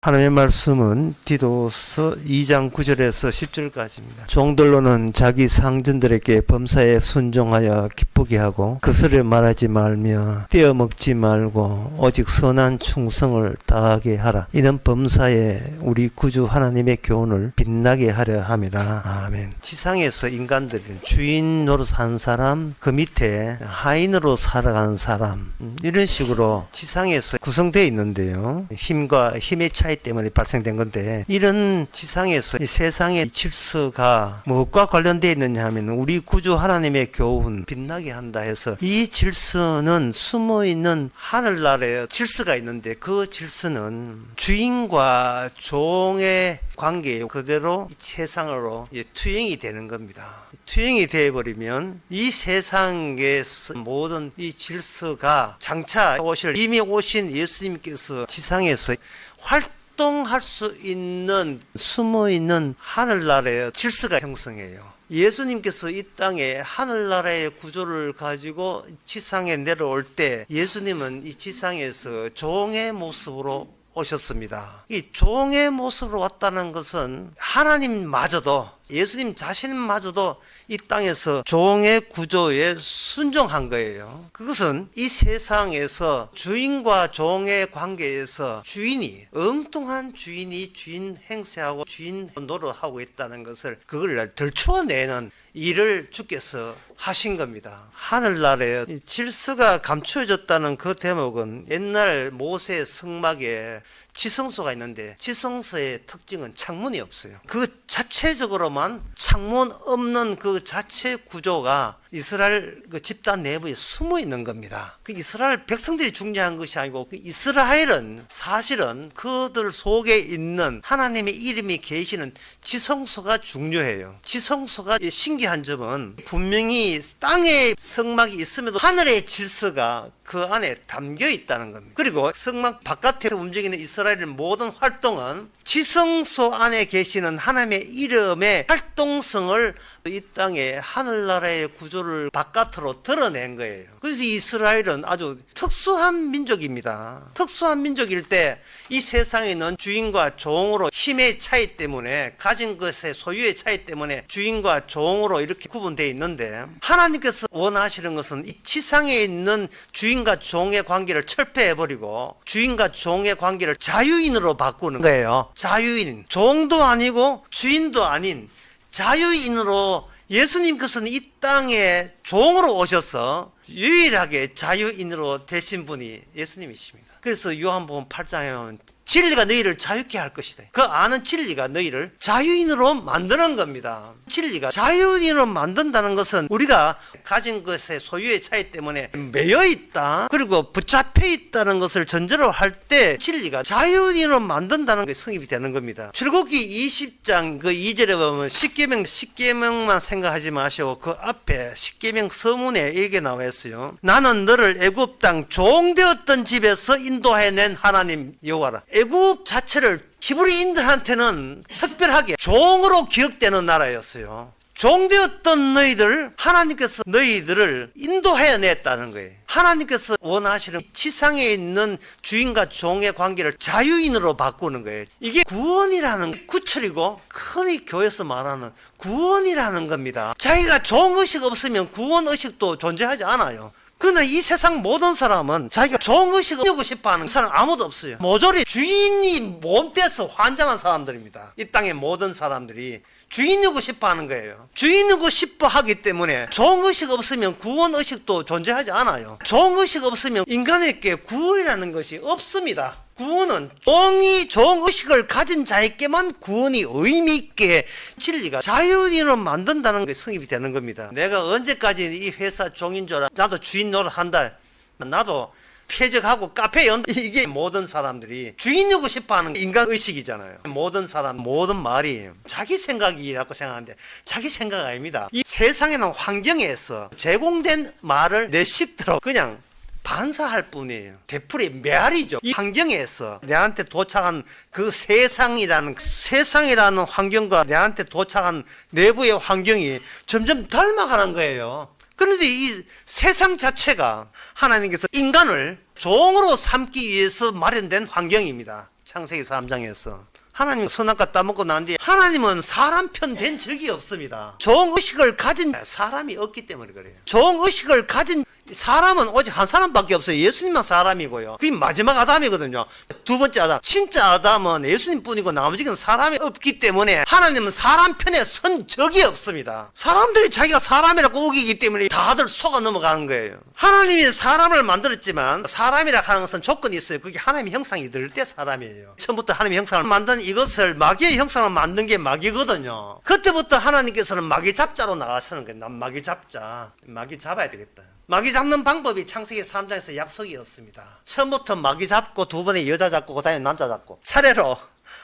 하나님의 말씀은 디도서 2장 9절에서 10절까지입니다. 종들로는 자기 상전들에게 범사에 순종하여 기쁘게 하고 그스를 말하지 말며 떼어먹지 말고 오직 선한 충성을 다하게 하라. 이는 범사에 우리 구주 하나님의 교훈을 빛나게 하려 함이라. 아멘. 지상에서 인간들을 주인 노릇한 사람, 그 밑에 하인으로 살아가는 사람, 이런 식으로 지상에서 구성되어 있는데요. 힘과 힘의 차이 때문에 발생된 건데, 이런 지상에서 이 세상의 질서가 무엇과 관련되어 있느냐 하면 우리 구주 하나님의 교훈 빛나게 한다 해서, 이 질서는 숨어있는 하늘나라의 질서가 있는데, 그 질서는 주인과 종의 관계에 그대로 이 세상으로 투영이 되는 겁니다. 투영이 되어버리면 이 세상에서 모든 이 질서가 장차 이미 오신 예수님께서 지상에서 활동할 수 있는 숨어있는 하늘나라의 질서가 형성해요. 예수님께서 이 땅에 하늘나라의 구조를 가지고 지상에 내려올 때 예수님은 이 지상에서 종의 모습으로 오셨습니다. 이 종의 모습으로 왔다는 것은 하나님마저도, 예수님 자신마저도 이 땅에서 종의 구조에 순종한 거예요. 그것은 이 세상에서 주인과 종의 관계에서 주인이, 엉뚱한 주인이 주인 행세하고 주인 노릇하고 있다는 것을, 그걸 들추어내는 일을 주께서 하신 겁니다. 하늘나라에 질서가 감추어졌다는 그 대목은 옛날 모세 성막에 지성소가 있는데, 지성소의 특징은 창문이 없어요. 그 자체적으로만 창문 없는 그 자체 구조가 이스라엘 그 집단 내부에 숨어 있는 겁니다. 그 이스라엘 백성들이 중요한 것이 아니고, 그 이스라엘은 사실은 그들 속에 있는 하나님의 이름이 계시는 지성소가 중요해요. 지성소가 신기한 점은 분명히 땅에 성막이 있음에도 하늘의 질서가 그 안에 담겨 있다는 겁니다. 그리고 성막 바깥에서 움직이는 이스라엘의 모든 활동은 지성소 안에 계시는 하나님의 이름의 활동성을 이 땅에 하늘나라의 구조를 바깥으로 드러낸 거예요. 그래서 이스라엘은 아주 특수한 민족입니다. 특수한 민족일 때 이 세상에는 주인과 종으로 힘의 차이 때문에, 가진 것의 소유의 차이 때문에 주인과 종으로 이렇게 구분되어 있는데, 하나님께서 원하시는 것은 이 지상에 있는 주인과 종의 관계를 철폐해버리고 주인과 종의 관계를 자유인으로 바꾸는 거예요. 자유인, 종도 아니고 주인도 아닌 자유인으로, 예수님께서는 이 땅에 종으로 오셔서 유일하게 자유인으로 되신 분이 예수님이십니다. 그래서 요한복음 8장에 보면 진리가 너희를 자유케 할 것이다. 그 아는 진리가 너희를 자유인으로 만드는 겁니다. 진리가 자유인으로 만든다는 것은 우리가 가진 것의 소유의 차이 때문에 매여 있다, 그리고 붙잡혀 있다는 것을 전제로 할 때 진리가 자유인으로 만든다는 게 성립이 되는 겁니다. 출애굽기 20장 그 2절에 보면 십계명만 생각하지 마시고 그 앞에 십계명 서문에 이렇게 나와 있어요. 나는 너를 애굽 땅 종되었던 집에서 인도해낸 하나님 여호와라. 애굽 자체를 히브리인들한테는 특별하게 종으로 기억되는 나라였어요. 종되었던 너희들, 하나님께서 너희들을 인도해냈다는 거예요. 하나님께서 원하시는 지상에 있는 주인과 종의 관계를 자유인으로 바꾸는 거예요. 이게 구원이라는 구철이고, 흔히 교회에서 말하는 구원이라는 겁니다. 자기가 종의식 없으면 구원의식도 존재하지 않아요. 그런데 이 세상 모든 사람은 자기가 종의식을 하고 싶어하는 사람 아무도 없어요. 모조리 주인이 몸돼서 환장한 사람들입니다. 이 땅의 모든 사람들이 주인이고 싶어하는 거예요. 주인이고 싶어하기 때문에 종의식 없으면 구원의식도 존재하지 않아요. 종의식 없으면 인간에게 구원이라는 것이 없습니다. 구원은 종의식을 가진 자에게만 구원이 의미있게, 진리가 자유인으로 만든다는 게 성립이 되는 겁니다. 내가 언제까지 이 회사 종인 줄 알아? 나도 주인 노릇한다. 나도 퇴직하고 카페 연다. 이게 모든 사람들이 주인이고 싶어하는 인간의식이잖아요. 모든 사람, 모든 말이 자기 생각이라고 생각하는데 자기 생각 아닙니다. 이 세상에는 환경에서 제공된 말을 내 식대로 그냥 반사할 뿐이에요. 되풀이 메아리죠. 이 환경에서 내한테 도착한 그 세상이라는 환경과 내한테 도착한 내부의 환경이 점점 닮아가는 거예요. 그런데 이 세상 자체가 하나님께서 인간을 종으로 삼기 위해서 마련된 환경입니다. 창세기 3장에서. 하나님 선악과 따먹고 난 뒤에 하나님은 사람 편 된 적이 없습니다. 좋은 의식을 가진 사람이 없기 때문에 그래요. 좋은 의식을 가진 사람은 오직 한 사람밖에 없어요. 예수님만 사람이고요. 그게 마지막 아담이거든요. 두 번째 아담. 진짜 아담은 예수님 뿐이고 나머지는 사람이 없기 때문에 하나님은 사람 편에 선 적이 없습니다. 사람들이 자기가 사람이라고 우기기 때문에 다들 속아 넘어가는 거예요. 하나님이 사람을 만들었지만 사람이라 하는 것은 조건이 있어요. 그게 하나님의 형상이 될 때 사람이에요. 처음부터 하나님의 형상을 만든 이것을 마귀의 형상을 만든 게 마귀거든요. 그때부터 하나님께서는 마귀 잡자로 나가시는 거예요. 난 마귀 잡자. 마귀 잡아야 되겠다. 마귀 잡는 방법이 창세기 3장에서 약속이었습니다. 처음부터 마귀 잡고 두 번에 여자 잡고 그다음에 남자 잡고 차례로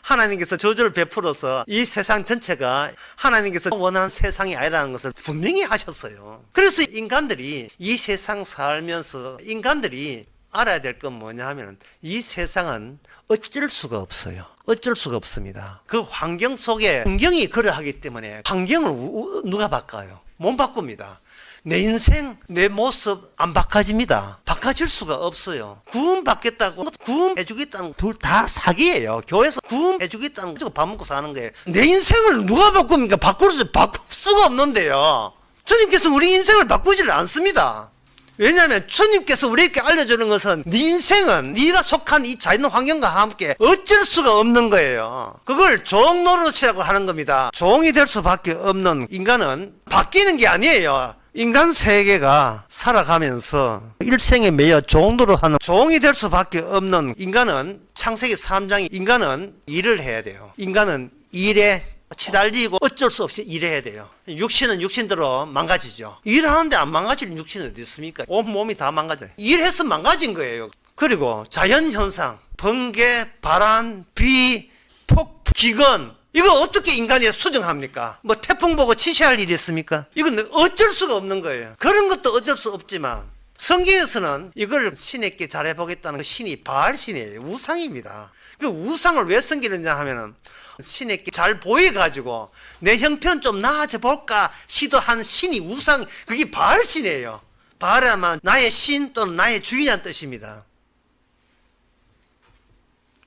하나님께서 저주를 베풀어서 이 세상 전체가 하나님께서 원하는 세상이 아니라는 것을 분명히 하셨어요. 그래서 인간들이 이 세상 살면서 인간들이 알아야 될 건 뭐냐 하면 이 세상은 어쩔 수가 없어요. 어쩔 수가 없습니다. 그 환경 속에 환경이 그러하기 때문에 환경을 누가 바꿔요? 못 바꿉니다. 내 인생, 내 모습 안 바꿔집니다. 바꿔질 수가 없어요. 구원받겠다고 구원해주겠다는 둘 다 사기예요. 교회에서 구원해주겠다는 거 밥 먹고 사는 거예요. 내 인생을 누가 바꿉니까? 바꿀 수가 없는데요. 주님께서 우리 인생을 바꾸지를 않습니다. 왜냐하면 주님께서 우리에게 알려주는 것은 네 인생은 네가 속한 이 자연 환경과 함께 어쩔 수가 없는 거예요. 그걸 종 노릇이라고 하는 겁니다. 종이 될 수밖에 없는 인간은 바뀌는 게 아니에요. 인간 세계가 살아가면서 일생에 매여 종도로 하는 종이 될 수밖에 없는 인간은 창세기 3장이 인간은 일을 해야 돼요. 인간은 일에 치달리고 어쩔 수 없이 일해야 돼요. 육신은 육신대로 망가지죠. 일하는데 안 망가질 육신은 어디 있습니까? 온몸이 다 망가져요. 일해서 망가진 거예요. 그리고 자연현상, 번개, 바람, 비, 폭풍, 기근 이거 어떻게 인간이 수정합니까? 뭐 태풍 보고 치시할 일이 있습니까? 이건 어쩔 수가 없는 거예요. 그런 것도 어쩔 수 없지만 성경에서는 이걸 신에게 잘해보겠다는 그 신이 바알신이에요. 우상입니다. 그 우상을 왜 섬기느냐 하면은 신에게 잘 보여가지고 내 형편 좀 나아져 볼까 시도한 신이 우상, 그게 바알신이에요. 바알은 나의 신 또는 나의 주인이라는 뜻입니다.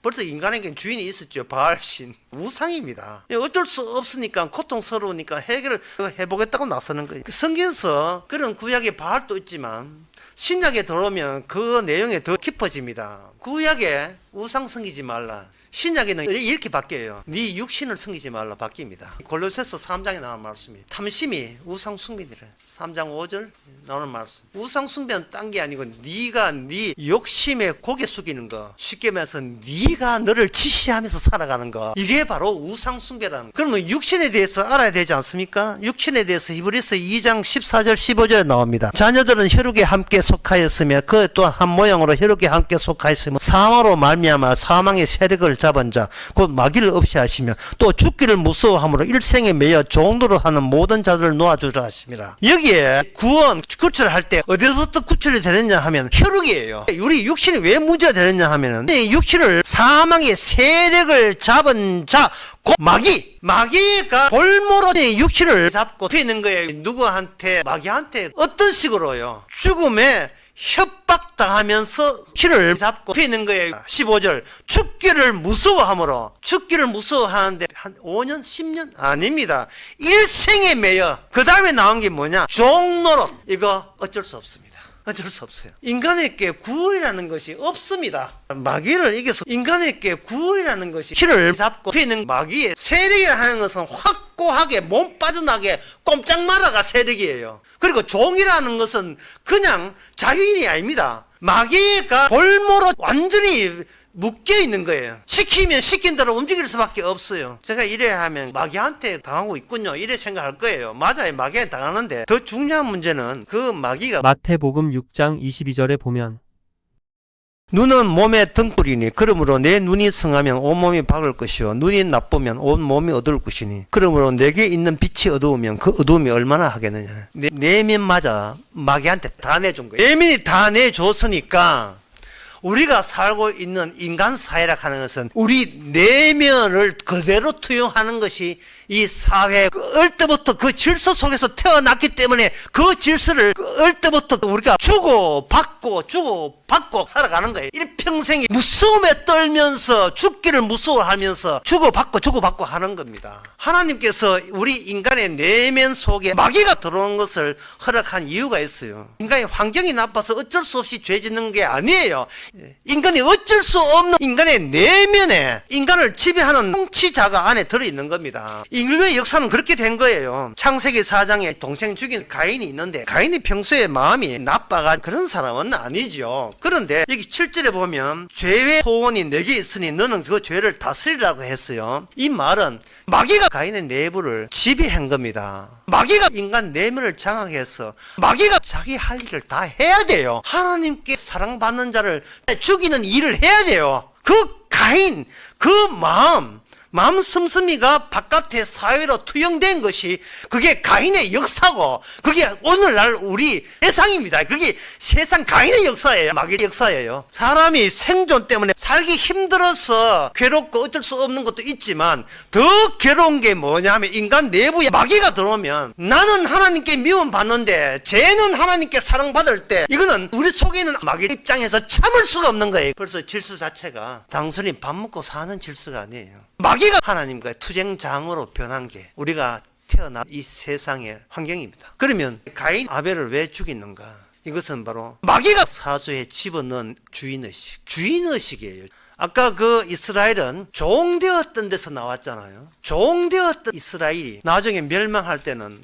벌써 인간에게는 주인이 있었죠. 바알신. 우상입니다. 어쩔 수 없으니까 고통스러우니까 해결을 해보겠다고 나서는 거예요. 성경에서 그런 구약의 바알도 있지만 신약에 들어오면 그 내용이 더 깊어집니다. 구약에 우상 섬기지 말라. 신약에는 이렇게 바뀌어요. 네 육신을 섬기지 말라 바뀝니다. 골로새서 3장에 나오는 말씀이에요. 탐심이 우상 숭배니라. 3장 5절 나오는 말씀. 우상 숭배는 딴 게 아니고 네가 네 욕심에 고개 숙이는 거. 쉽게 말해서 네가 너를 지시하면서 살아가는 거. 이게 바로 우상 숭배라는 거. 그러면 육신에 대해서 알아야 되지 않습니까? 육신에 대해서 히브리서 2장 14절 15절에 나옵니다. 자녀들은 혈육에 함께 속하였으며 그 또한 한 모양으로 혈육에 함께 속하였으며 사망으로 말미암아 사망의 세력을 잡은 자 곧 마귀를 없이 하시며 또 죽기를 무서워함으로 일생에 매여 종도로 하는 모든 자들을 놓아주라 하심이라. 여기에 구원 구출할 때 어디서부터 구출이 되느냐 하면 혈육이에요. 우리 육신이 왜 문제가 되느냐 하면은 이 육신을 사망의 세력을 잡은 자 곧 마귀가 볼모로 육신을 잡고 있는 거예요. 누구한테? 마귀한테. 어떤 식으로요? 죽음에 협박당하면서 키를 잡고 피는 거예요. 15절 죽기를 무서워함으로. 죽기를 무서워하는데 한 5년 10년? 아닙니다. 일생에 매여. 그 다음에 나온 게 뭐냐? 종노릇. 이거 어쩔 수 없습니다. 어쩔 수 없어요. 인간에게 구원이라는 것이 없습니다. 마귀를 이겨서 인간에게 구원이라는 것이 키를 잡고 피는 마귀의 세력이라 하는 것은 확고하게 몸 빠져나게 꼼짝 말아가 세력이에요. 그리고 종이라는 것은 그냥 자유인이 아닙니다. 마귀가 볼모로 완전히 묶여 있는 거예요. 시키면 시킨 대로 움직일 수밖에 없어요. 제가 이래 하면 마귀한테 당하고 있군요. 이래 생각할 거예요. 맞아요. 마귀한테 당하는데 더 중요한 문제는 그 마귀가 마태복음 6장 22절에 보면 눈은 몸의 등불이니 그러므로 내 눈이 성하면 온몸이 밝을 것이요 눈이 나쁘면 온몸이 어두울 것이니 그러므로 내게 있는 빛이 어두우면 그 어두움이 얼마나 하겠느냐. 내면마저 마귀한테 다 내준 거예요. 내면이 다 내줬으니까 우리가 살고 있는 인간 사회라 하는 것은 우리 내면을 그대로 투영하는 것이 이 사회 어릴 때부터 그 질서 속에서 태어났기 때문에 그 질서를 어릴 때부터 우리가 주고받고 살아가는 거예요. 일평생이 무서움에 떨면서 죽기를 무서워하면서 주고받고 하는 겁니다. 하나님께서 우리 인간의 내면 속에 마귀가 들어오는 것을 허락한 이유가 있어요. 인간의 환경이 나빠서 어쩔 수 없이 죄 짓는 게 아니에요. 인간이 어쩔 수 없는 인간의 내면에 인간을 지배하는 통치자가 안에 들어있는 겁니다. 인류의 역사는 그렇게 된 거예요. 창세기 4장에 동생 죽인 가인이 있는데 가인이 평소에 마음이 나빠가 그런 사람은 아니죠. 그런데 여기 7절에 보면 죄의 소원이 내게 있으니 너는 그 죄를 다스리라고 했어요. 이 말은 마귀가 가인의 내부를 지배한 겁니다. 마귀가 인간 내면을 장악해서 마귀가 자기 할 일을 다 해야 돼요. 하나님께 사랑받는 자를 죽이는 일을 해야 돼요. 그 가인, 그 마음 씀씀이가 바깥의 사회로 투영된 것이 그게 가인의 역사고 그게 오늘날 우리 세상입니다. 그게 세상 가인의 역사예요. 마귀의 역사예요. 사람이 생존 때문에 살기 힘들어서 괴롭고 어쩔 수 없는 것도 있지만 더 괴로운 게 뭐냐면 인간 내부에 마귀가 들어오면 나는 하나님께 미움받는데 쟤는 하나님께 사랑받을 때 이거는 우리 속에 있는 마귀 입장에서 참을 수가 없는 거예요. 그래서 질서 자체가 단순히 밥 먹고 사는 질서가 아니에요. 마귀가 하나님과의 투쟁장으로 변한 게 우리가 태어난 이 세상의 환경입니다. 그러면 가인 아벨을 왜 죽이는가? 이것은 바로 마귀가 사주에 집어넣은 주인의식이에요. 아까 그 이스라엘은 종되었던 데서 나왔잖아요. 종되었던 이스라엘이 나중에 멸망할 때는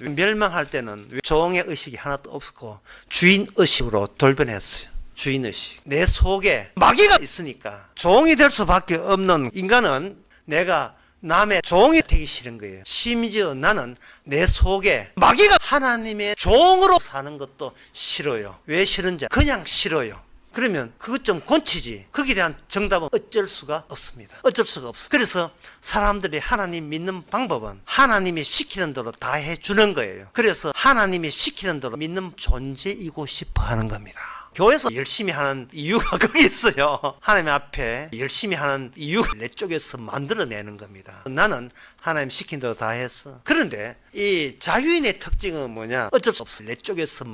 종의 의식이 하나도 없었고 주인의식으로 돌변했어요. 주인의식. 내 속에 마귀가 있으니까 종이 될 수밖에 없는 인간은 내가 남의 종이 되기 싫은 거예요. 심지어 나는 내 속에 마귀가 하나님의 종으로 사는 것도 싫어요. 왜 싫은지 그냥 싫어요. 그러면 그것 좀 고치지. 거기에 대한 정답은 어쩔 수가 없습니다. 어쩔 수가 없어. 그래서 사람들이 하나님 믿는 방법은 하나님이 시키는 대로 다 해주는 거예요. 그래서 하나님이 시키는 대로 믿는 존재이고 싶어 하는 겁니다. 교회에서 열심히 하는 이유가 거기 있어요. 하나님 앞에 열심히 하는 이유가 내 쪽에서 만들어내는 겁니다. 나는 하나님 시킨 대로 다 했어. 그런데 이 자유인의 특징은 뭐냐? 어쩔 수 없어. 내 쪽에서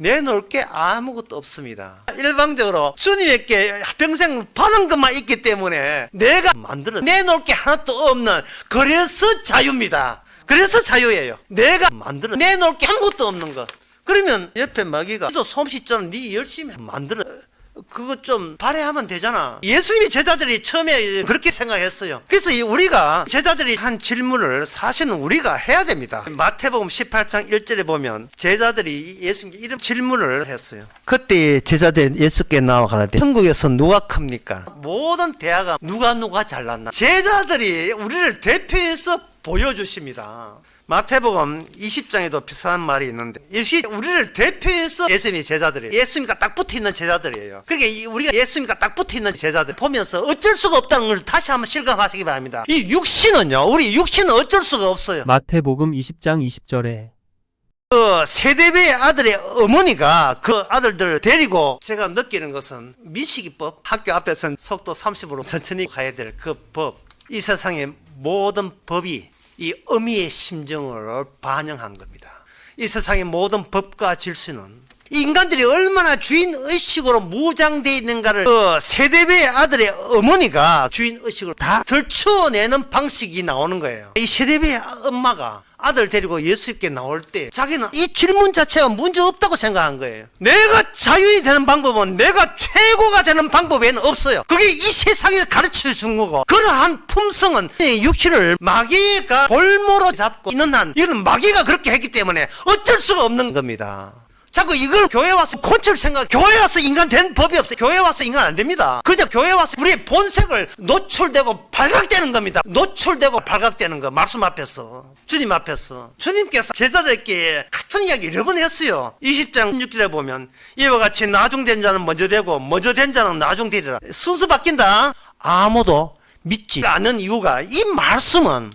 내놓을 게 아무것도 없습니다. 일방적으로 주님께 평생 받는 것만 있기 때문에 내가 내놓을 게 하나도 없는, 그래서 자유입니다. 그래서 자유예요. 내가 내놓을 게 아무것도 없는 것. 그러면 옆에 마귀가 너도 솜씨처럼 네 열심히 그거 좀 발휘하면 되잖아. 예수님이 제자들이 처음에 그렇게 생각했어요. 그래서 우리가 제자들이 한 질문을 사실은 우리가 해야 됩니다. 마태복음 18장 1절에 보면 제자들이 예수님께 이런 질문을 했어요. 그때 제자들이 예수께 나와 가라되 천국에서 누가 큽니까? 모든 대화가 누가 잘났나? 제자들이 우리를 대표해서 보여주십니다. 마태복음 20장에도 비슷한 말이 있는데 역시 우리를 대표해서 예수님과 딱 붙어있는 제자들이에요. 그러니까 우리가 예수님과 딱 붙어있는 제자들 보면서 어쩔 수가 없다는 걸 다시 한번 실감하시기 바랍니다. 우리 육신은 어쩔 수가 없어요. 마태복음 20장 20절에 그 세대배의 아들의 어머니가 그 아들들을 데리고 제가 느끼는 것은 민식이법, 학교 앞에서는 속도 30으로 천천히 가야 될 그 법, 이 세상의 모든 법이 이 어미의 심정을 반영한 겁니다. 이 세상의 모든 법과 질서는 인간들이 얼마나 주인의식으로 무장되어 있는가를 그 세대배의 아들의 어머니가 주인의식을 다 들추어내는 방식이 나오는 거예요. 이 세대배의 엄마가 아들 데리고 예수님께 나올 때 자기는 이 질문 자체가 문제 없다고 생각한 거예요. 내가 자유인이 되는 방법은 내가 최고가 되는 방법 외에는 없어요. 그게 이 세상에서 가르쳐 준 거고, 그러한 품성은 육신을 마귀가 볼모로 잡고 있는 한 이건 마귀가 그렇게 했기 때문에 어쩔 수가 없는 겁니다. 자꾸 이걸 교회 와서 교회 와서 인간 된 법이 없어요. 교회 와서 인간 안 됩니다. 그냥 교회 와서 우리의 본색을 노출되고 발각되는 겁니다. 발각되는 거. 말씀 앞에서, 주님 앞에서. 주님께서 제자들께 같은 이야기 여러 번 했어요. 20장 16절에 보면 이와 같이 나중된 자는 먼저 되고 먼저 된 자는 나중되리라. 순서 바뀐다. 아무도 믿지 않는 이유가, 이 말씀은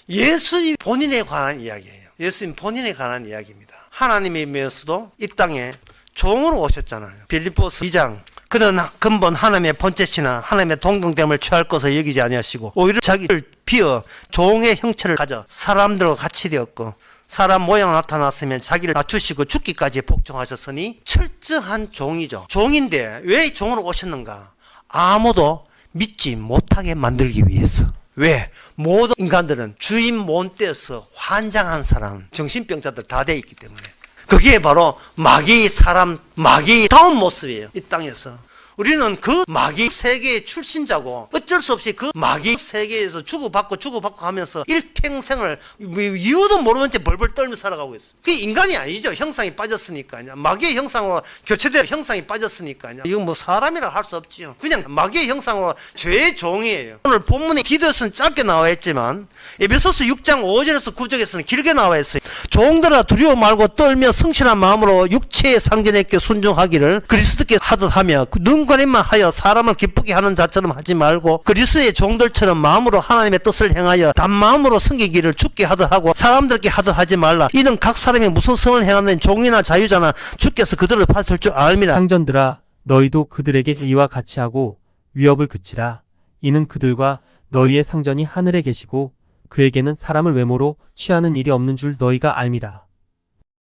예수님 본인에 관한 이야기예요. 예수님 본인에 관한 이야기입니다. 하나님이면서도 이 땅에 종으로 오셨잖아요. 빌립보서 2장. 그는 근본 하나님의 본체시나 하나님의 동등됨을 취할 것을 여기지 아니하시고 오히려 자기를 비어 종의 형체를 가져 사람들과 같이 되었고 사람 모양 나타났으면 자기를 낮추시고 죽기까지 복종하셨으니 철저한 종이죠. 종인데 왜 종으로 오셨는가? 아무도 믿지 못하게 만들기 위해서. 왜? 모든 인간들은 주인 못되어서 환장한 사람, 정신병자들 다 돼 있기 때문에. 그게 바로 마귀의 사람, 마귀의 다운 모습이에요. 이 땅에서. 우리는 그 마귀 세계의 출신자고 어쩔 수 없이 그 마귀 세계에서 주고받고 하면서 일평생을 이유도 모르는 채 벌벌 떨며 살아가고 있어요. 그게 인간이 아니죠. 형상이 빠졌으니까요. 마귀의 형상으로 교체된 형상이 빠졌으니까요. 이건 뭐 사람이라 할 수 없지요. 그냥 마귀의 형상으로 죄의 종이에요. 오늘 본문에 기도에서는 짧게 나와 있지만 에베소서 6장 5절에서 9절에서는 길게 나와 있어요. 종들아 두려워 말고 떨며 성실한 마음으로 육체의 상전에게 순종하기를 그리스도께 하듯 하며 눈가림만 하여 사람을 기쁘게 하는 자처럼 하지 말고 그리스도의 종들처럼 마음으로 하나님의 뜻을 행하여 단마음으로 섬기기를 주께 하듯 하고 사람들께 하듯 하지 말라. 이는 각 사람이 무슨 성을 행하는 종이나 자유자나 주께서 그들을 받을 줄 알미라. 상전들아 너희도 그들에게 이와 같이 하고 위협을 그치라. 이는 그들과 너희의 상전이 하늘에 계시고 그에게는 사람을 외모로 취하는 일이 없는 줄 너희가 알미라.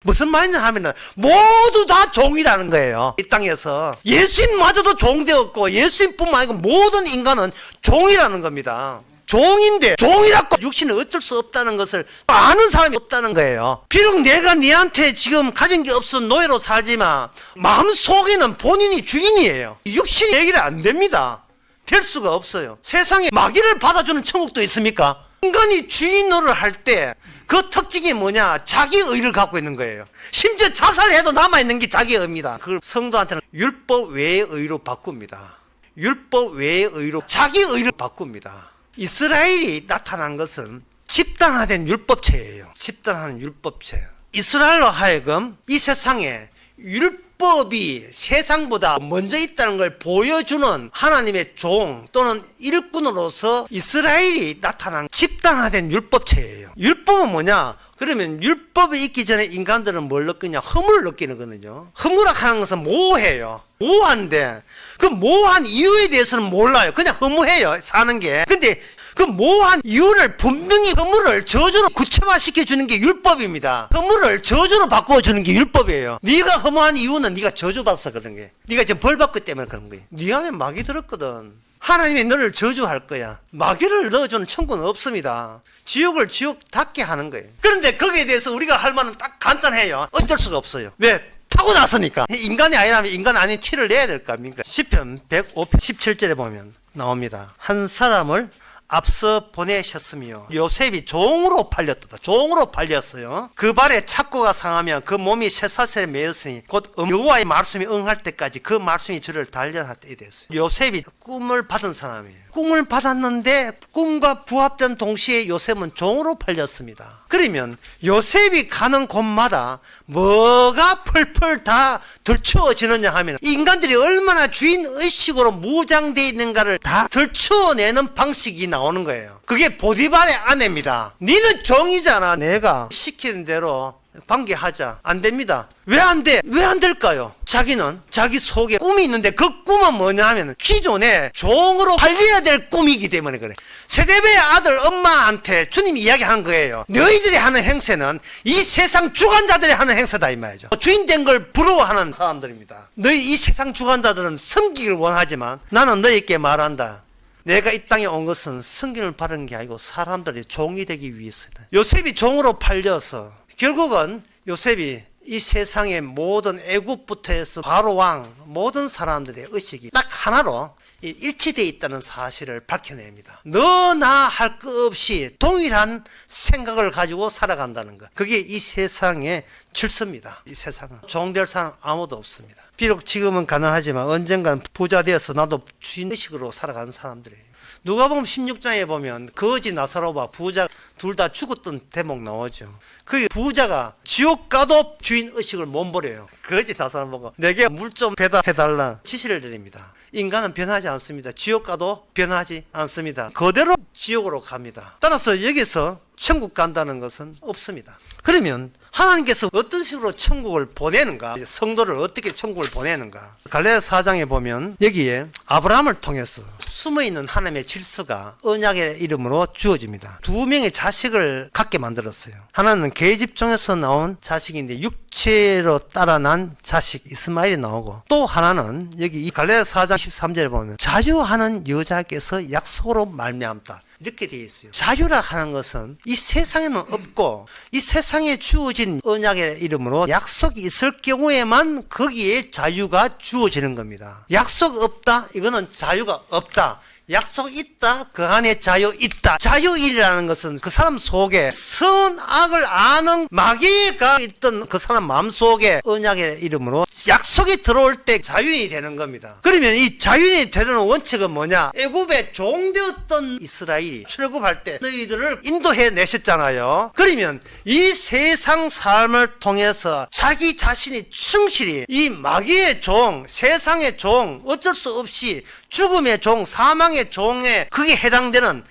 무슨 말이냐 하면은 모두 다 종이라는 거예요. 이 땅에서 예수님마저도 종되었고 예수님뿐만 아니고 모든 인간은 종이라는 겁니다. 종인데 종이라고 육신은 어쩔 수 없다는 것을 아는 사람이 없다는 거예요. 비록 내가 네한테 지금 가진 게 없어 노예로 살지만 마음속에는 본인이 주인이에요. 육신이 얘기를 안 됩니다. 될 수가 없어요. 세상에 마귀를 받아주는 천국도 있습니까? 인간이 주인 노릇을 할 때 그 특징이 뭐냐? 자기 의를 갖고 있는 거예요. 심지어 자살해도 남아있는 게 자기 의입니다. 그걸 성도한테는 율법 외의 의로 바꿉니다. 율법 외의 의로 자기 의를 바꿉니다. 이스라엘이 나타난 것은 집단화된 율법체예요. 집단화된 율법체. 이스라엘로 하여금 이 세상에 율법이 세상보다 먼저 있다는 걸 보여주는 하나님의 종 또는 일꾼으로서 이스라엘이 나타난 집단화된 율법체예요. 율법은 뭐냐? 그러면 율법이 있기 전에 인간들은 뭘 느끼냐? 허물을 느끼는 거거든요. 허물하는 것은 모호해요. 모호한데 그 모호한 이유에 대해서는 몰라요. 그냥 허무해요. 사는 게. 근데 그 모호한 이유를 분명히 허물을 저주로 구체화시켜주는 게 율법입니다. 허물을 저주로 바꿔주는 게 율법이에요. 네가 허무한 이유는 네가 저주받아서 그런 거예요. 네가 지금 벌받기 때문에 그런 거예요. 네 안에 마귀 들었거든. 하나님이 너를 저주할 거야. 마귀를 넣어주는 천국은 없습니다. 지옥을 지옥답게 하는 거예요. 그런데 거기에 대해서 우리가 할 말은 딱 간단해요. 어쩔 수가 없어요. 왜? 타고 났으니까. 인간이 아니라면 인간 아닌 티를 내야 될 거 아닙니까? 시편 105편 17절에 보면 나옵니다. 한 사람을 앞서 보내셨으며 요셉이 종으로 팔렸다. 종으로 팔렸어요. 그 발에 착고가 상하며 그 몸이 쇠사슬에 매였으니 곧 여호와의 말씀이 응할 때까지 그 말씀이 저를 단련할 때에 됐어요. 요셉이 꿈을 받은 사람이에요. 꿈을 받았는데 꿈과 부합된 동시에 요셉은 종으로 팔렸습니다. 그러면 요셉이 가는 곳마다 뭐가 펄펄 다 들추어지느냐 하면 인간들이 얼마나 주인의식으로 무장되어 있는가를 다 들추어내는 방식이 나오는 거예요. 그게 보디발의 아내입니다. 니는 종이잖아. 내가 시키는 대로 방기하자. 안 됩니다. 왜 안 돼? 왜 안 될까요? 자기는 자기 속에 꿈이 있는데 그 꿈은 뭐냐 하면 기존에 종으로 팔려야 될 꿈이기 때문에 그래. 세대배의 아들 엄마한테 주님이 이야기한 거예요. 너희들이 하는 행세는 이 세상 주관자들이 하는 행세다 이 말이죠. 주인된 걸 부러워하는 사람들입니다. 너희 이 세상 주관자들은 섬기기를 원하지만 나는 너희에게 말한다. 내가 이 땅에 온 것은 승진을 받은 게 아니고 사람들이 종이 되기 위해서다. 요셉이 종으로 팔려서 결국은 요셉이 이 세상의 모든 애굽부터 해서 바로 왕 모든 사람들의 의식이 딱 하나로 일치되어 있다는 사실을 밝혀냅니다. 너나 할 것 없이 동일한 생각을 가지고 살아간다는 것. 그게 이 세상의 질서입니다. 이 세상은 종될 사람 아무도 없습니다. 비록 지금은 가난하지만 언젠간 부자 되어서 나도 주인의식으로 살아가는 사람들이에요. 누가복음 16장에 보면 거지 나사로와 부자 둘 다 죽었던 대목 나오죠. 그 부자가 지옥 가도 주인의식을 못 버려요. 거지 나사로 보고 내게 물 좀 배달해달라 지시를 드립니다. 인간은 변하지 않습니다. 지옥 가도 변하지 않습니다. 그대로 지옥으로 갑니다. 따라서 여기서 천국 간다는 것은 없습니다. 그러면 하나님께서 어떤 식으로 천국을 보내는가? 성도를 어떻게 천국을 보내는가? 갈라디아 4장에 보면 여기에 아브라함을 통해서 숨어있는 하나님의 질서가 언약의 이름으로 주어집니다. 두 명의 자식을 갖게 만들었어요. 하나는 계집종에서 나온 자식인데 육체로 따라난 자식 이스마엘이 나오고, 또 하나는 여기 이 갈라디아 4장 13절에 보면 자유하는 여자께서 약속으로 말미암다 이렇게 되어 있어요. 자유라 하는 것은 이 세상에는 없고 이 세상에 주어진 언약의 이름으로 약속이 있을 경우에만 거기에 자유가 주어지는 겁니다. 약속 없다? 이거는 자유가 없다. 약속 있다? 그 안에 자유 있다. 자유일이라는 것은 그 사람 속에 선악을 아는 마귀가 있던 그 사람 마음속에 언약의 이름으로 약속이 들어올 때 자유인이 되는 겁니다. 그러면 이 자유인이 되는 원칙은 뭐냐? 애굽의 종되었던 이스라엘이 출애굽할 때 너희들을 인도해 내셨잖아요. 그러면 이 세상 삶을 통해서 자기 자신이 충실히 이 마귀의 종, 세상의 종, 어쩔 수 없이 죽음의 종, 사망의 종에 그게 해당되는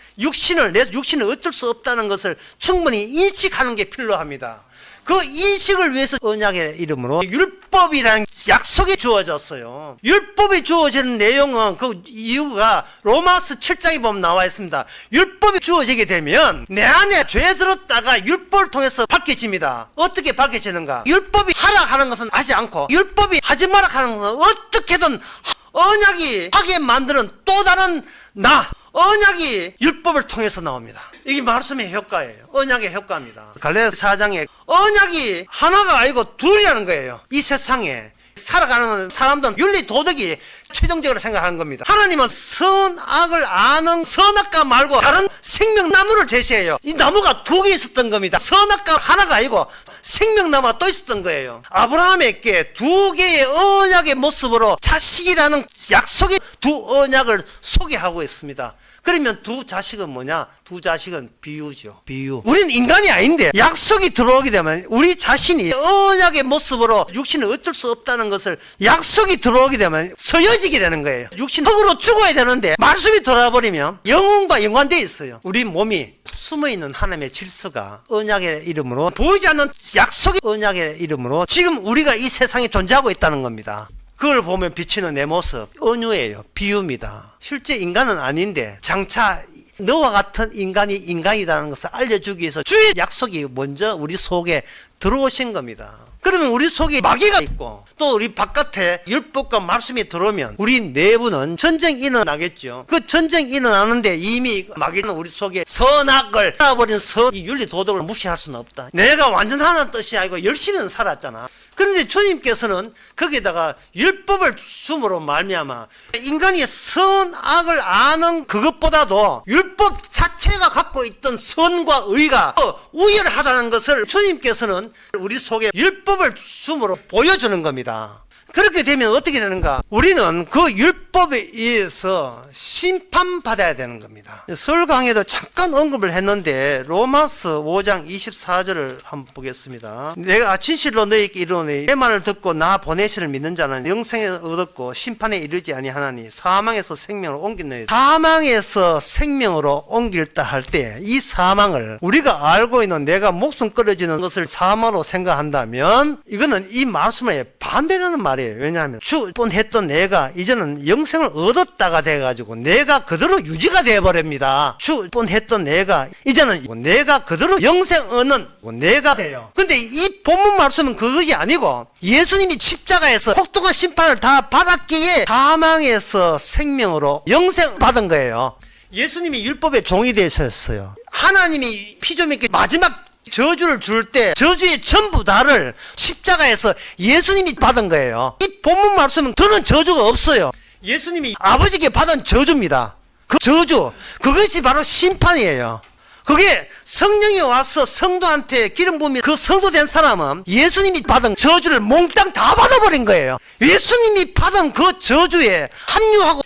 내 육신을 어쩔 수 없다는 것을 충분히 인식하는 게 필요합니다. 그 인식을 위해서 언약의 이름으로 율법이라는 약속이 주어졌어요. 율법이 주어지는 내용은 그 이유가 로마서 7장에 보면 나와 있습니다. 율법이 주어지게 되면 내 안에 죄 들었다가 율법을 통해서 바뀌어집니다. 어떻게 바뀌어지는가? 율법이 하라 하는 것은 하지 않고 율법이 하지 마라 하는 것은 어떻게든 언약이 하게 만드는 또 다른 언약이 율법을 통해서 나옵니다. 이게 말씀의 효과예요. 언약의 효과입니다. 갈라디아 4장에 언약이 하나가 아니고 둘이라는 거예요. 이 세상에 살아가는 사람들은 윤리 도덕이 최종적으로 생각하는 겁니다. 하나님은 선악을 아는 선악과 말고 다른 생명나무를 제시해요. 이 나무가 두 개 있었던 겁니다. 선악과 하나가 아니고 생명나무가 또 있었던 거예요. 아브라함에게 두 개의 언약의 모습으로 자식이라는 약속의 두 언약을 소개하고 있습니다. 그러면 두 자식은 뭐냐? 두 자식은 비유죠. 비유. 우리는 인간이 아닌데 약속이 들어오게 되면 우리 자신이 언약의 모습으로 육신은 어쩔 수 없다는 것을 약속이 들어오게 되면 서여지게 되는 거예요. 육신 흙으로 죽어야 되는데 말씀이 돌아버리면 영혼과 연관되어 있어요. 우리 몸이 숨어있는 하나님의 질서가 언약의 이름으로 보이지 않는 약속의 언약의 이름으로 지금 우리가 이 세상에 존재하고 있다는 겁니다. 그걸 보면 비치는 내 모습, 은유예요. 비유입니다. 실제 인간은 아닌데 장차 너와 같은 인간이 인간이라는 것을 알려주기 위해서 주의 약속이 먼저 우리 속에 들어오신 겁니다. 그러면 우리 속에 마귀가 있고 또 우리 바깥에 율법과 말씀이 들어오면 우리 내부는 전쟁이 일어나겠죠. 그 전쟁이 일어나는데 이미 마귀는 우리 속에 선악을 알아버린 이 윤리 도덕을 무시할 수는 없다. 내가 완전하다는 뜻이 아니고 열심히는 살았잖아. 그런데 주님께서는 거기에다가 율법을 줌으로 말미암아 인간이 선악을 아는 그것보다도 율법 자체가 갖고 있던 선과 의가 우열하다는 것을 주님께서는 우리 속에 율법을 줌으로 보여주는 겁니다. 그렇게 되면 어떻게 되는가? 우리는 그 율법에 의해서 심판받아야 되는 겁니다. 설 강의도 잠깐 언급을 했는데 로마서 5장 24절을 한번 보겠습니다. 내가 진실로 너희에게 이르노니 내 말을 듣고 나 보내시를 믿는 자는 영생을 얻었고 심판에 이르지 아니하나니 사망에서 생명으로 옮겼느니라. 사망에서 생명으로 옮길다 할 때 이 사망을 우리가 알고 있는 내가 목숨 끊어지는 것을 사망으로 생각한다면 이거는 이 말씀에 반대되는 말이에요. 왜냐하면 죽뻔했던 내가 이제는 영생을 얻었다가 돼가지고 내가 그대로 유지가 되어버립니다. 죽뻔했던 내가 이제는 내가 그대로 영생 얻는 내가 돼요. 근데 이 본문 말씀은 그것이 아니고 예수님이 십자가에서 혹독한 심판을 다 받았기에 사망에서 생명으로 영생 받은 거예요. 예수님이 율법의 종이 되셨어요. 하나님이 피조물에게 마지막 저주를 줄 때 저주의 전부 다를 십자가에서 예수님이 받은 거예요. 이 본문 말씀은 저는 저주가 없어요. 예수님이 아버지께 받은 저주입니다. 그 저주, 그것이 바로 심판이에요. 그게 성령이 와서 성도한테 기름 부으면 그 성도된 사람은 예수님이 받은 저주를 몽땅 다 받아버린 거예요. 예수님이 받은 그 저주에 합류하고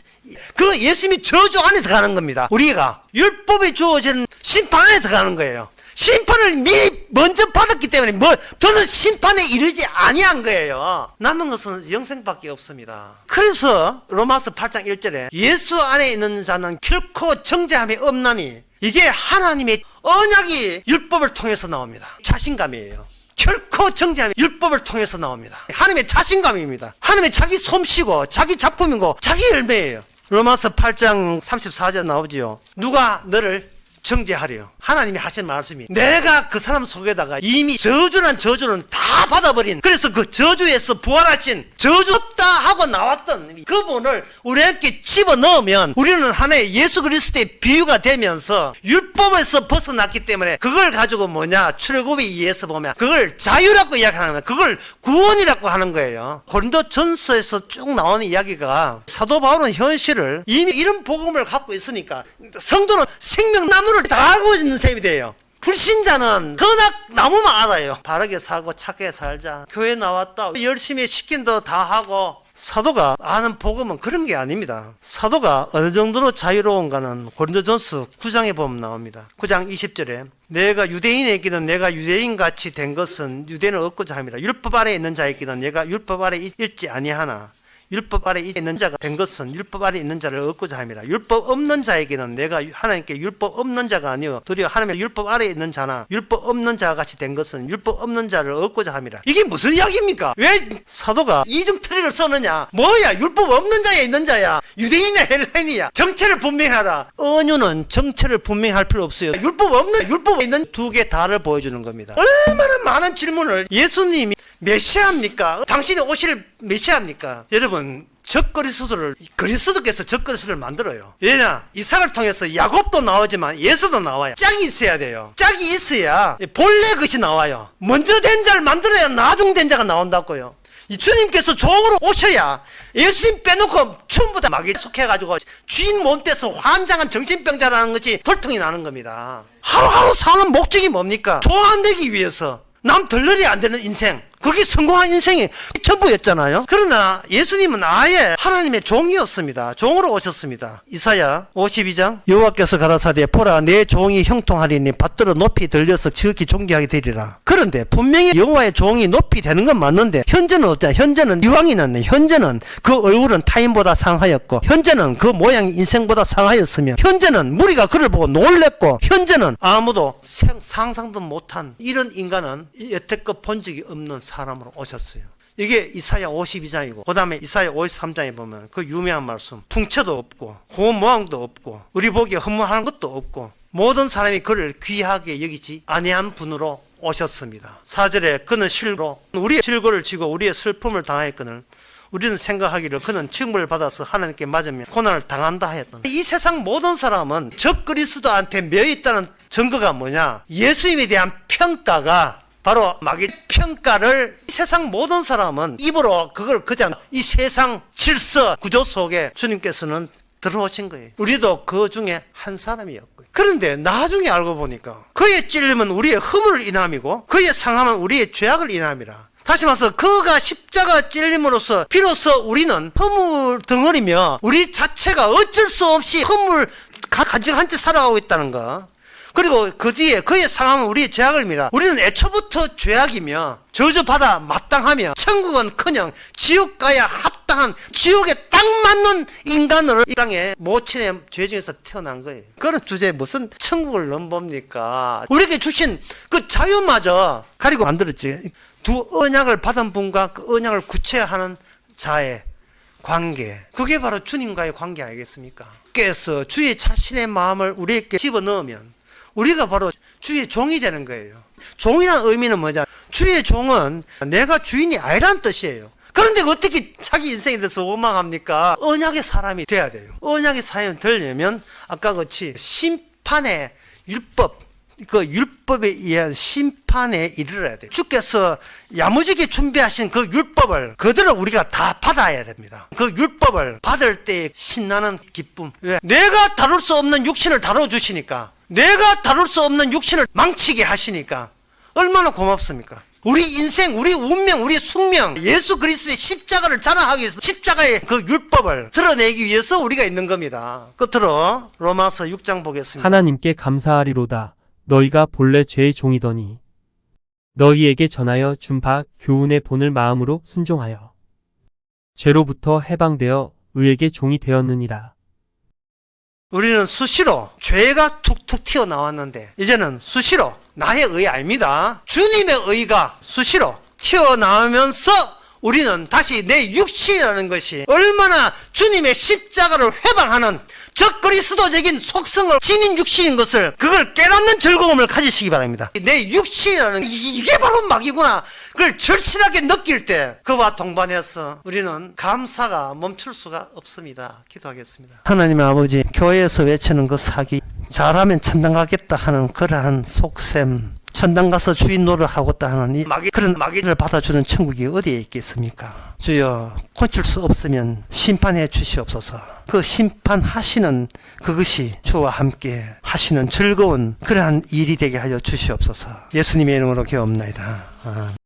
그 예수님이 저주 안에 들어가는 겁니다. 우리가 율법에 주어진 심판 안에 들어가는 거예요. 심판을 미리 먼저 받았기 때문에 저는 심판에 이르지 아니한 거예요. 남은 것은 영생밖에 없습니다. 그래서 로마서 8장 1절에 예수 안에 있는 자는 결코 정죄함이 없나니 이게 하나님의 언약이 율법을 통해서 나옵니다. 자신감이에요. 결코 정죄함이 율법을 통해서 나옵니다. 하나님의 자신감입니다. 하나님의 자기 솜씨고 자기 작품이고 자기 열매예요. 로마서 8장 34절 나오지요. 누가 너를 정죄하려. 하나님이 하신 말씀이 내가 그 사람 속에다가 이미 저주란 저주는 다 받아버린, 그래서 그 저주에서 부활하신, 저주 없다 하고 나왔던 그분을 우리에게 집어넣으면 우리는 하나의 예수 그리스도의 비유가 되면서 율법에서 벗어났기 때문에 그걸 가지고 뭐냐, 출애굽에 의해서 보면 그걸 자유라고 이야기하는 거예요. 그걸 구원이라고 하는 거예요. 고린도전서에서 쭉 나오는 이야기가 사도 바울은 현실을 이미 이런 복음을 갖고 있으니까 성도는 생명나무를 다 알고 있는 셈이 돼요. 불신자는 그나 나무만 알아요. 바르게 살고 착하게 살자, 교회 나왔다, 열심히 시킨도 다 하고. 사도가 아는 복음은 그런 게 아닙니다. 사도가 어느 정도로 자유로운가는 고린도전서 9장에 보면 나옵니다. 9장 20절에 내가 유대인에게는 내가 유대인같이 된 것은 유대인을 얻고자 함이라. 율법 아래에 있는 자에게는 내가 율법 아래에 있지 아니하나 율법 아래에 있는 자가 된 것은 율법 아래에 있는 자를 얻고자 함이라. 율법 없는 자에게는 내가 하나님께 율법 없는 자가 아니요 도리어 하나님의 율법 아래에 있는 자나 율법 없는 자와 같이 된 것은 율법 없는 자를 얻고자 함이라. 이게 무슨 이야기입니까? 왜 사도가 이중트리를 써느냐? 뭐야, 율법 없는 자야 있는 자야, 유대인이냐 헬라인이야, 정체를 분명하라. 언유는 정체를 분명할 필요 없어요. 율법 없는, 율법 있는 두 개 다를 보여주는 겁니다. 얼마나 많은 질문을. 예수님이 메시아입니까? 당신이 오실 메시아입니까? 여러분, 적그리스도를, 그리스도께서 적그리스도를 만들어요. 왜냐? 이삭을 통해서 야곱도 나오지만 예수도 나와요. 짝이 있어야 돼요. 짝이 있어야 본래 것이 나와요. 먼저 된 자를 만들어야 나중 된 자가 나온다고요. 이 주님께서 종으로 오셔야, 예수님 빼놓고 전부 다 마귀에 속해가지고 주인 못돼서 환장한 정신병자라는 것이 돌통이 나는 겁니다. 하루하루 사는 목적이 뭡니까? 종 안 되기 위해서, 남 덜러리 안 되는 인생, 그게 성공한 인생이 전부였잖아요. 그러나 예수님은 아예 하나님의 종이었습니다. 종으로 오셨습니다. 이사야 52장 여호와께서 가라사대 보라 내 종이 형통하리니 받들어 높이 들려서 지극히 존귀하게 되리라. 그런데 분명히 여호와의 종이 높이 되는 건 맞는데 현재는 어쩌냐? 현재는 이왕이 났네. 현재는 그 얼굴은 타인보다 상하였고, 현재는 그 모양이 인생보다 상하였으며, 현재는 무리가 그를 보고 놀랬고, 현재는 아무도 상상도 못한 이런 인간은 여태껏 본 적이 없는 사람으로 오셨어요. 이게 이사야 52장이고, 그 다음에 이사야 53장에 보면 그 유명한 말씀, 풍채도 없고 고운 모양도 없고 우리 보기에 허무한 것도 없고 모든 사람이 그를 귀하게 여기지 아니한 분으로 오셨습니다. 4절에 그는 실로 우리의 실고를 지고 우리의 슬픔을 당하였거늘 우리는 생각하기를 그는 징벌을 받아서 하나님께 맞으면 고난을 당한다 하였던. 이 세상 모든 사람은 적그리스도한테 매여있다는 증거가 뭐냐? 예수님에 대한 평가가 바로 마귀 평가를 이 세상 모든 사람은 입으로 그걸 그냥 이 세상 질서 구조 속에 주님께서는 들어오신 거예요. 우리도 그 중에 한 사람이었고요. 그런데 나중에 알고 보니까 그의 찔림은 우리의 허물을 인함이고 그의 상함은 우리의 죄악을 인함이라. 다시 말해서 그가 십자가 찔림으로써 비로소 우리는 허물 덩어리며 우리 자체가 어쩔 수 없이 허물 가증한 채 살아가고 있다는 거. 그리고 그 뒤에 그의 상함은 우리의 죄악을 미라. 우리는 애초부터 죄악이며 저주받아 마땅하며 천국은커녕 지옥 가야 합당한, 지옥에 딱 맞는 인간으로 이 땅에 모친의 죄 중에서 태어난 거예요. 그런 주제에 무슨 천국을 넘봅니까? 우리에게 주신 그 자유마저 가리고 만들었지. 두 언약을 받은 분과 그 언약을 구체화하는 자의 관계, 그게 바로 주님과의 관계 아니겠습니까? 께서 주의 자신의 마음을 우리에게 집어넣으면 우리가 바로 주의 종이 되는 거예요. 종이라는 의미는 뭐냐? 주의 종은 내가 주인이 아니라는 뜻이에요. 그런데 어떻게 자기 인생에 대해서 원망합니까? 언약의 사람이 돼야 돼요. 언약의 사람이 되려면 아까 같이 심판의 율법, 그 율법에 의한 심판에 이르러야 돼요. 주께서 야무지게 준비하신 그 율법을 그대로 우리가 다 받아야 됩니다. 그 율법을 받을 때 신나는 기쁨. 왜? 내가 다룰 수 없는 육신을 다뤄주시니까, 내가 다룰 수 없는 육신을 망치게 하시니까 얼마나 고맙습니까? 우리 인생, 우리 운명, 우리 숙명, 예수 그리스도의 십자가를 자랑하기 위해서 십자가의 그 율법을 드러내기 위해서 우리가 있는 겁니다. 끝으로 로마서 6장 보겠습니다. 하나님께 감사하리로다. 너희가 본래 죄의 종이더니 너희에게 전하여 준 바 교훈의 본을 마음으로 순종하여 죄로부터 해방되어 의에게 종이 되었느니라. 우리는 수시로 죄가 툭툭 튀어나왔는데 이제는 수시로 나의 의 아닙니다. 주님의 의가 수시로 튀어나오면서 우리는 다시 내 육신이라는 것이 얼마나 주님의 십자가를 회방하는 적 그리스도적인 속성을 지닌 육신인 것을 그걸 깨닫는 즐거움을 가지시기 바랍니다. 내 육신이라는 이게 바로 마귀구나. 그걸 절실하게 느낄 때 그와 동반해서 우리는 감사가 멈출 수가 없습니다. 기도하겠습니다. 하나님 아버지, 교회에서 외치는 그 사기, 잘하면 천당 가겠다 하는 그러한 속셈, 천당 가서 주인 노릇하겠다 하는 이 마귀, 그런 마귀를 받아주는 천국이 어디에 있겠습니까? 주여, 고칠 수 없으면 심판해 주시옵소서. 그 심판하시는 그것이 주와 함께 하시는 즐거운 그러한 일이 되게 하여 주시옵소서. 예수님의 이름으로 기도합니다.